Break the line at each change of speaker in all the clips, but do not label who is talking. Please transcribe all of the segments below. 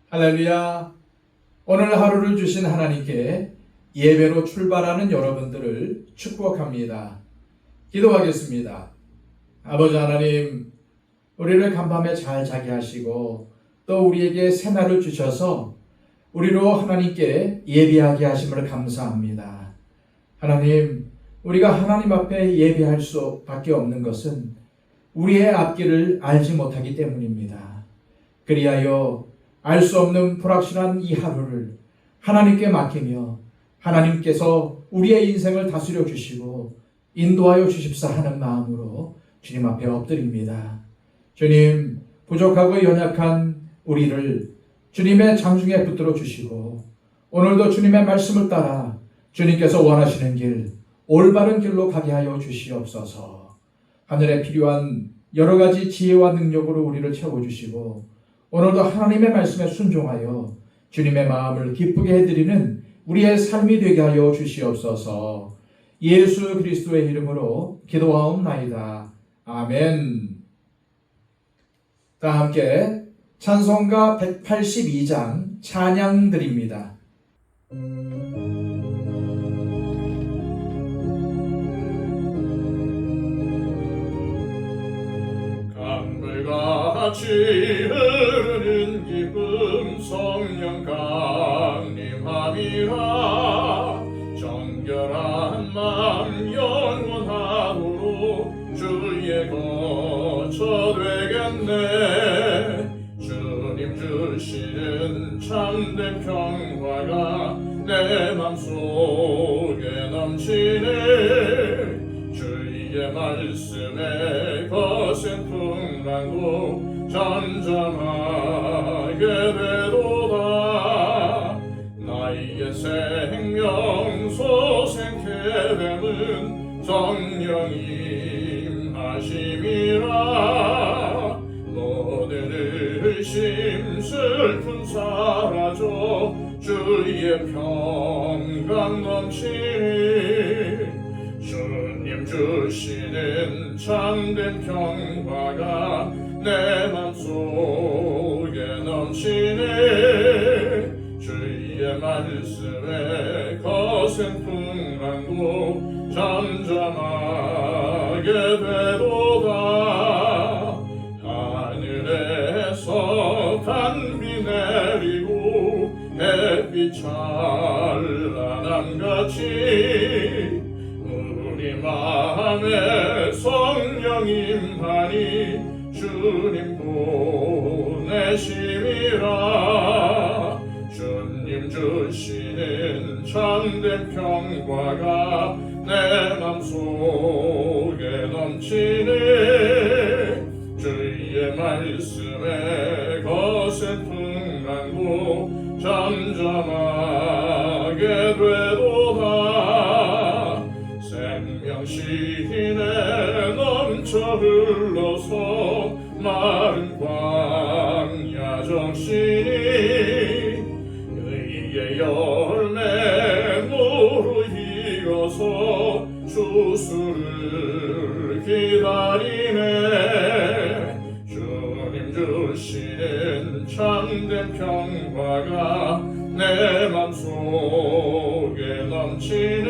할렐루야. 오늘 하루를 주신 하나님께 예배로 출발하는 여러분들을 축복합니다. 기도하겠습니다. 아버지 하나님, 우리를 간밤에 잘 자게 하시고 또 우리에게 새날을 주셔서 우리로 하나님께 예배하게 하심을 감사합니다. 하나님, 우리가 하나님 앞에 예배할 수밖에 없는 것은 우리의 앞길을 알지 못하기 때문입니다. 그리하여 알 수 없는 불확실한 이 하루를 하나님께 맡기며 하나님께서 우리의 인생을 다스려 주시고 인도하여 주십사 하는 마음으로 주님 앞에 엎드립니다. 주님, 부족하고 연약한 우리를 주님의 장중에 붙들어 주시고 오늘도 주님의 말씀을 따라 주님께서 원하시는 길, 올바른 길로 가게 하여 주시옵소서. 하늘에 필요한 여러 가지 지혜와 능력으로 우리를 채워주시고 오늘도 하나님의 말씀에 순종하여 주님의 마음을 기쁘게 해드리는 우리의 삶이 되게 하여 주시옵소서. 예수 그리스도의 이름으로 기도하옵나이다. 아멘. 다 함께 찬송가 182장 찬양 드립니다.
강물같이 흐르는 기쁨 성령 강림함이라. 정결한 마음 영원하도록 주의 거처 되겠네. 주님 주시는 참된 평화가 내 맘속에 넘치네. 주의 말씀에 거센 풍랑도 잠잠하게 되도다. 나의 생명 소생케 됨은 성령 임하심이라. 모든 의심 슬픔 사라져 주의 평강 넘치니. 주님 주시는 참된 평화가 내 맘속에 넘치네. 주의 말씀에 거센 풍랑도 잠잠하게 되도다. 하늘에서 단비 내리고 햇빛 찬란함같이 우리 마음에 성령 임하니 주님 보내심이라. 주님 주시는 참된 평화가 내 맘속에 넘치네. 주의 말씀에 거센 풍랑도 잠잠하게 되도다. 생명시내 넘쳐 흘러서 마른 광야 정신이. 의의 열매 무르익어서 주수를 기다리네. 주님 주시는 참된 평화가 내 맘속에 넘치네.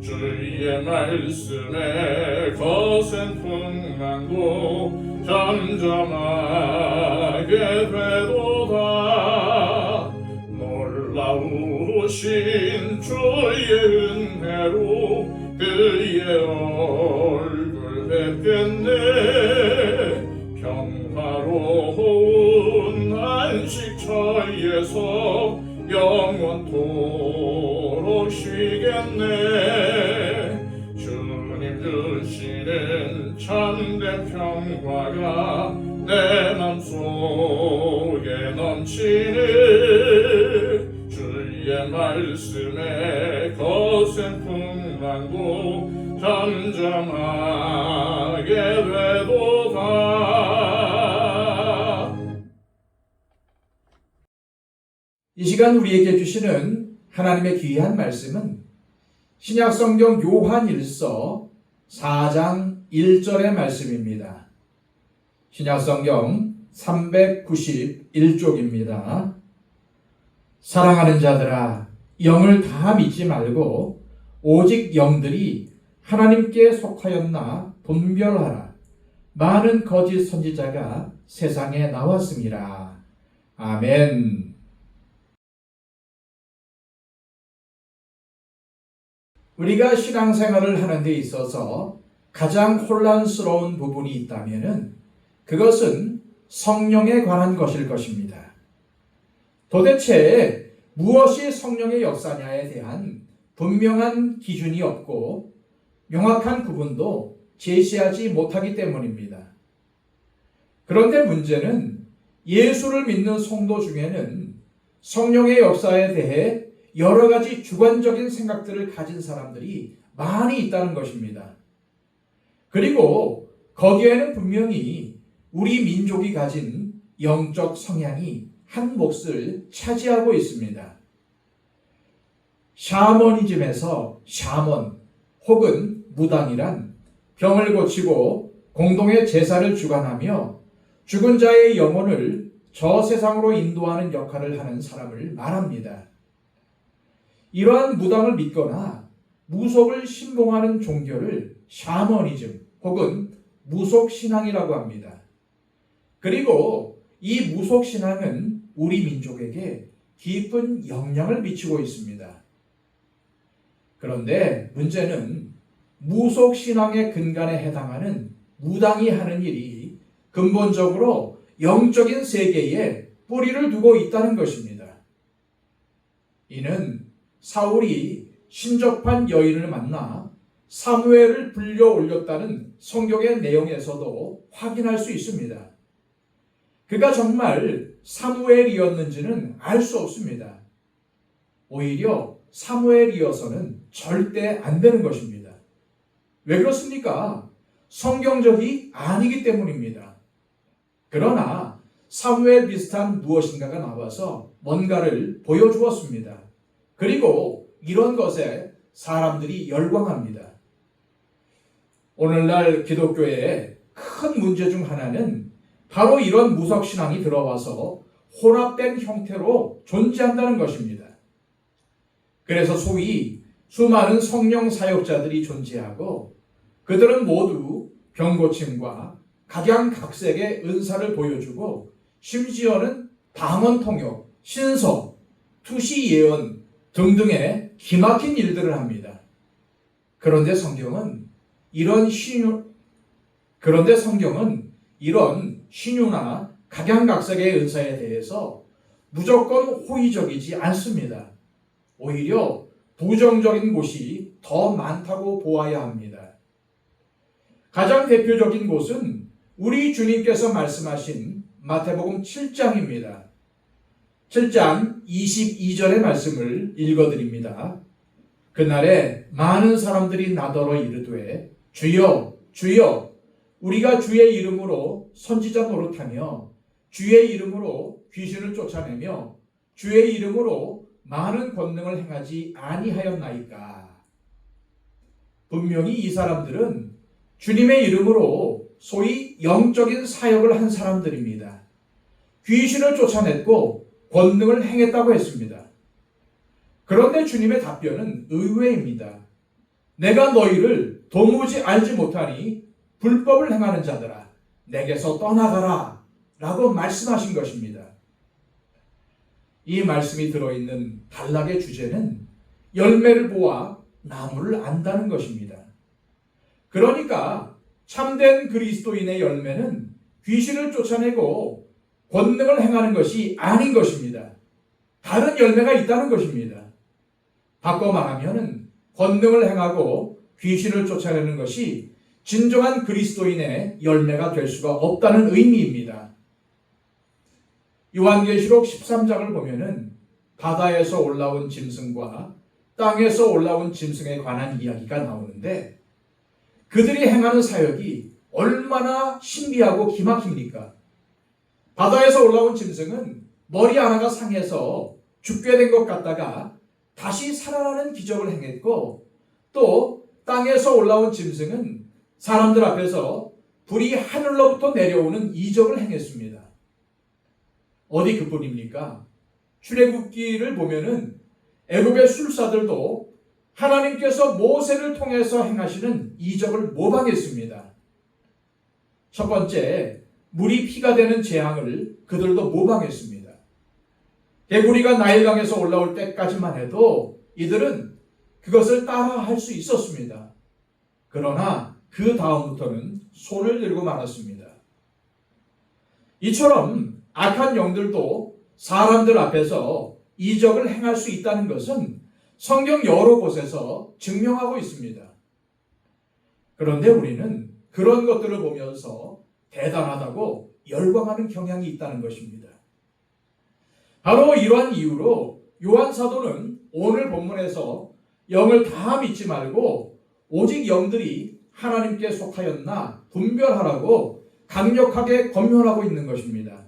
주의 말씀에 거센 풍랑도 잠잠하게 되도다. 놀라우신 주의 은혜로 그의 얼굴 뵙겠네. 평화로운 안식처에서 영원토록 쉬겠네. 주님 주시는 참된 평화가 내 맘속에 넘치네. 주의 말씀에 거센 풍랑도 잠잠하게 되도다.
이 시간 우리에게 주시는 하나님의 귀한 말씀은 신약성경 요한일서 4장 1절의 말씀입니다. 신약성경 391쪽입니다. 사랑하는 자들아, 영을 다 믿지 말고 오직 영들이 하나님께 속하였나 분별하라. 많은 거짓 선지자가 세상에 나왔습니다. 아멘. 우리가 신앙생활을 하는 데 있어서 가장 혼란스러운 부분이 있다면 그것은 성령에 관한 것일 것입니다. 도대체 무엇이 성령의 역사냐에 대한 분명한 기준이 없고 명확한 구분도 제시하지 못하기 때문입니다. 그런데 문제는 예수를 믿는 성도 중에는 성령의 역사에 대해 여러 가지 주관적인 생각들을 가진 사람들이 많이 있다는 것입니다. 그리고 거기에는 분명히 우리 민족이 가진 영적 성향이 한 몫을 차지하고 있습니다. 샤머니즘에서 샤먼 혹은 무당이란 병을 고치고 공동의 제사를 주관하며 죽은 자의 영혼을 저 세상으로 인도하는 역할을 하는 사람을 말합니다. 이러한 무당을 믿거나 무속을 신봉하는 종교를 샤머니즘 혹은 무속신앙이라고 합니다. 그리고 이 무속신앙은 우리 민족에게 깊은 영향을 미치고 있습니다. 그런데 문제는 무속신앙의 근간에 해당하는 무당이 하는 일이 근본적으로 영적인 세계에 뿌리를 두고 있다는 것입니다. 이는 사울이 신접한 여인을 만나 사무엘을 불려 올렸다는 성경의 내용에서도 확인할 수 있습니다. 그가 정말 사무엘이었는지는 알 수 없습니다. 오히려 사무엘이어서는 절대 안 되는 것입니다. 왜 그렇습니까? 성경적이 아니기 때문입니다. 그러나 사무엘 비슷한 무엇인가가 나와서 뭔가를 보여주었습니다. 그리고 이런 것에 사람들이 열광합니다. 오늘날 기독교의 큰 문제 중 하나는 바로 이런 무속신앙이 들어와서 혼합된 형태로 존재한다는 것입니다. 그래서 소위 수많은 성령 사역자들이 존재하고 그들은 모두 병고침과 각양각색의 은사를 보여주고 심지어는 방언 통역, 신서, 투시 예언 등등의 기막힌 일들을 합니다. 그런데 성경은 이런 신유나 각양각색의 은사에 대해서 무조건 호의적이지 않습니다. 오히려 부정적인 곳이 더 많다고 보아야 합니다. 가장 대표적인 곳은 우리 주님께서 말씀하신 마태복음 7장입니다. 7장 22절의 말씀을 읽어드립니다. 그날에 많은 사람들이 나더러 이르되 주여 주여 우리가 주의 이름으로 선지자 노릇하며 주의 이름으로 귀신을 쫓아내며 주의 이름으로 많은 권능을 행하지 아니하였나이까. 분명히 이 사람들은 주님의 이름으로 소위 영적인 사역을 한 사람들입니다. 귀신을 쫓아냈고 권능을 행했다고 했습니다. 그런데 주님의 답변은 의외입니다. 내가 너희를 도무지 알지 못하니 불법을 행하는 자들아 내게서 떠나가라 라고 말씀하신 것입니다. 이 말씀이 들어있는 단락의 주제는 열매를 보아 나무를 안다는 것입니다. 그러니까 참된 그리스도인의 열매는 귀신을 쫓아내고 권능을 행하는 것이 아닌 것입니다. 다른 열매가 있다는 것입니다. 바꿔 말하면 권능을 행하고 귀신을 쫓아내는 것이 진정한 그리스도인의 열매가 될 수가 없다는 의미입니다. 요한계시록 13장을 보면은 바다에서 올라온 짐승과 땅에서 올라온 짐승에 관한 이야기가 나오는데 그들이 행하는 사역이 얼마나 신비하고 기막힙니까? 바다에서 올라온 짐승은 머리 하나가 상해서 죽게 된 것 같다가 다시 살아나는 기적을 행했고 또 땅에서 올라온 짐승은 사람들 앞에서 불이 하늘로부터 내려오는 이적을 행했습니다. 어디 그뿐입니까? 출애굽기를 보면은 애굽의 술사들도 하나님께서 모세를 통해서 행하시는 이적을 모방했습니다. 첫 번째, 물이 피가 되는 재앙을 그들도 모방했습니다. 개구리가 나일강에서 올라올 때까지만 해도 이들은 그것을 따라할 수 있었습니다. 그러나 그 다음부터는 손을 들고 말았습니다. 이처럼 악한 영들도 사람들 앞에서 이적을 행할 수 있다는 것은 성경 여러 곳에서 증명하고 있습니다. 그런데 우리는 그런 것들을 보면서 대단하다고 열광하는 경향이 있다는 것입니다. 바로 이러한 이유로 요한 사도는 오늘 본문에서 영을 다 믿지 말고 오직 영들이 하나님께 속하였나 분별하라고 강력하게 권면하고 있는 것입니다.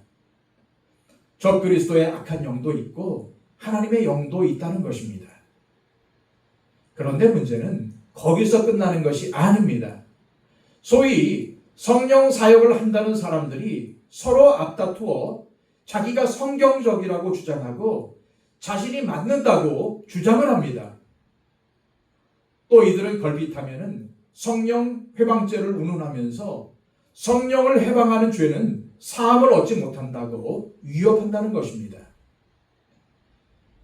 적그리스도의 악한 영도 있고 하나님의 영도 있다는 것입니다. 그런데 문제는 거기서 끝나는 것이 아닙니다. 소위 성령 사역을 한다는 사람들이 서로 앞다투어 자기가 성경적이라고 주장하고 자신이 맞는다고 주장을 합니다. 또 이들은 걸핏하면은 성령 회방죄를 운운하면서 성령을 해방하는 죄는 사함을 얻지 못한다고 위협한다는 것입니다.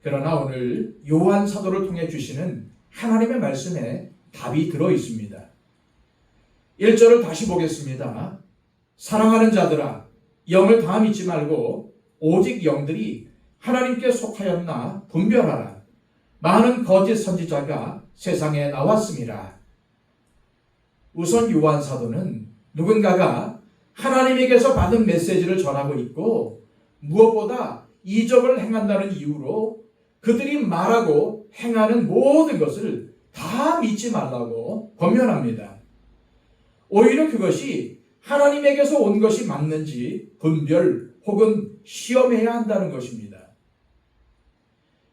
그러나 오늘 요한 사도를 통해 주시는 하나님의 말씀에 답이 들어 있습니다. 1절을 다시 보겠습니다. 사랑하는 자들아, 영을 다 믿지 말고 오직 영들이 하나님께 속하였나 분별하라. 많은 거짓 선지자가 세상에 나왔습니다. 우선 요한 사도는 누군가가 하나님에게서 받은 메시지를 전하고 있고 무엇보다 이적을 행한다는 이유로 그들이 말하고 행하는 모든 것을 다 믿지 말라고 권면합니다. 오히려 그것이 하나님에게서 온 것이 맞는지 분별 혹은 시험해야 한다는 것입니다.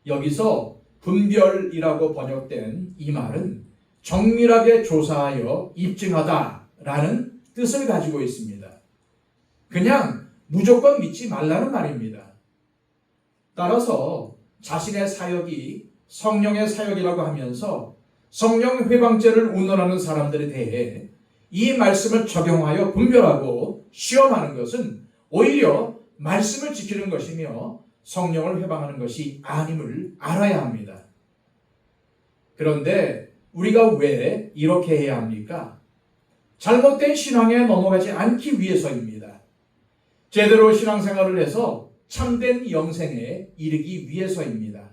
여기서 분별이라고 번역된 이 말은 정밀하게 조사하여 입증하다라는 뜻을 가지고 있습니다. 그냥 무조건 믿지 말라는 말입니다. 따라서 자신의 사역이 성령의 사역이라고 하면서 성령 회방죄를 운운하는 사람들에 대해 이 말씀을 적용하여 분별하고 시험하는 것은 오히려 말씀을 지키는 것이며 성령을 회방하는 것이 아님을 알아야 합니다. 그런데 우리가 왜 이렇게 해야 합니까? 잘못된 신앙에 넘어가지 않기 위해서입니다. 제대로 신앙생활을 해서 참된 영생에 이르기 위해서입니다.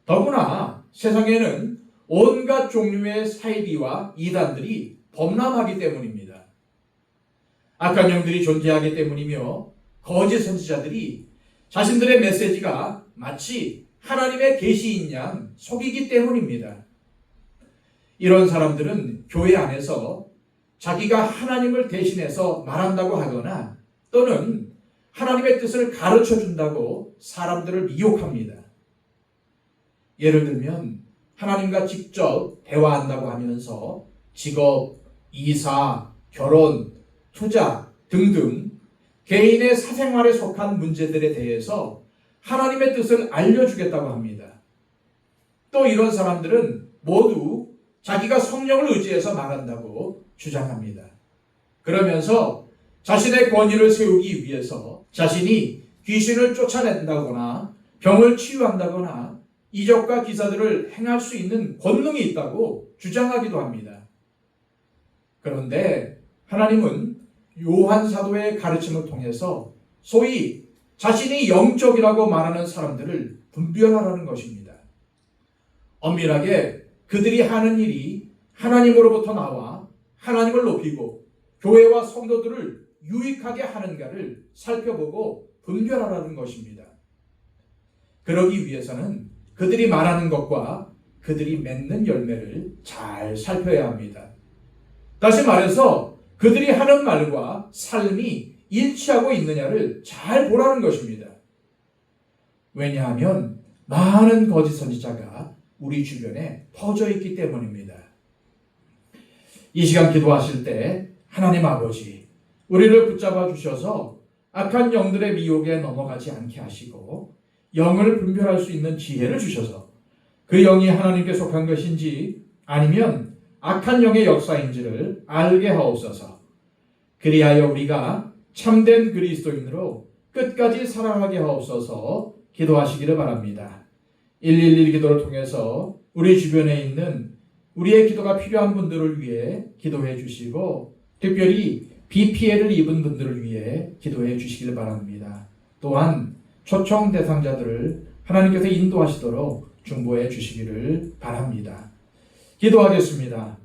더구나 세상에는 온갖 종류의 사이비와 이단들이 범람하기 때문입니다. 악한 영들이 존재하기 때문이며 거짓 선지자들이 자신들의 메시지가 마치 하나님의 계시인 양 속이기 때문입니다. 이런 사람들은 교회 안에서 자기가 하나님을 대신해서 말한다고 하거나 또는 하나님의 뜻을 가르쳐 준다고 사람들을 미혹합니다. 예를 들면 하나님과 직접 대화한다고 하면서 직업, 이사, 결혼, 투자 등등 개인의 사생활에 속한 문제들에 대해서 하나님의 뜻을 알려주겠다고 합니다. 또 이런 사람들은 모두 자기가 성령을 의지해서 말한다고 주장합니다. 그러면서 자신의 권위를 세우기 위해서 자신이 귀신을 쫓아낸다거나 병을 치유한다거나 이적과 기사들을 행할 수 있는 권능이 있다고 주장하기도 합니다. 그런데 하나님은 요한 사도의 가르침을 통해서 소위 자신이 영적이라고 말하는 사람들을 분별하라는 것입니다. 엄밀하게 그들이 하는 일이 하나님으로부터 나와 하나님을 높이고 교회와 성도들을 유익하게 하는가를 살펴보고 분별하라는 것입니다. 그러기 위해서는 그들이 말하는 것과 그들이 맺는 열매를 잘 살펴야 합니다. 다시 말해서 그들이 하는 말과 삶이 일치하고 있느냐를 잘 보라는 것입니다. 왜냐하면 많은 거짓 선지자가 우리 주변에 퍼져 있기 때문입니다. 이 시간 기도하실 때 하나님 아버지, 우리를 붙잡아 주셔서 악한 영들의 미혹에 넘어가지 않게 하시고 영을 분별할 수 있는 지혜를 주셔서 그 영이 하나님께 속한 것인지 아니면 악한 영의 역사인지를 알게 하옵소서. 그리하여 우리가 참된 그리스도인으로 끝까지 살아가게 하옵소서. 기도하시기를 바랍니다. 111 기도를 통해서 우리 주변에 있는 우리의 기도가 필요한 분들을 위해 기도해 주시고 특별히 비 피해를 입은 분들을 위해 기도해 주시기를 바랍니다. 또한 초청 대상자들을 하나님께서 인도하시도록 중보해 주시기를 바랍니다. 기도하겠습니다.